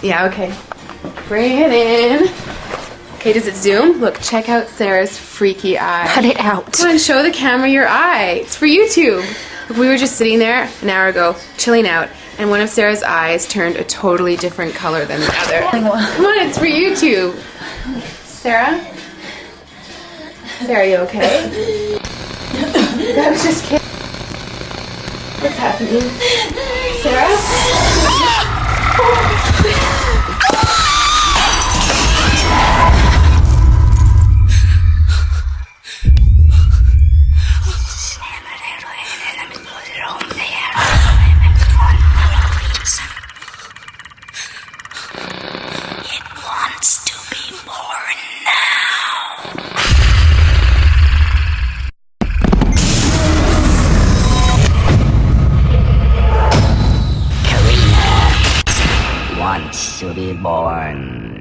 Yeah, okay. Bring it in. Okay, does it zoom? Look, check out Sarah's freaky eye. Cut it out. Come on, show the camera your eye. It's for YouTube. Look, we were just sitting there an hour ago, chilling out, and one of Sarah's eyes turned a totally different color than the other. Come on, it's for YouTube. Sarah? Sarah, you okay? I was just kidding. What's happening? Sarah? Wants to be born now. Karina wants to be born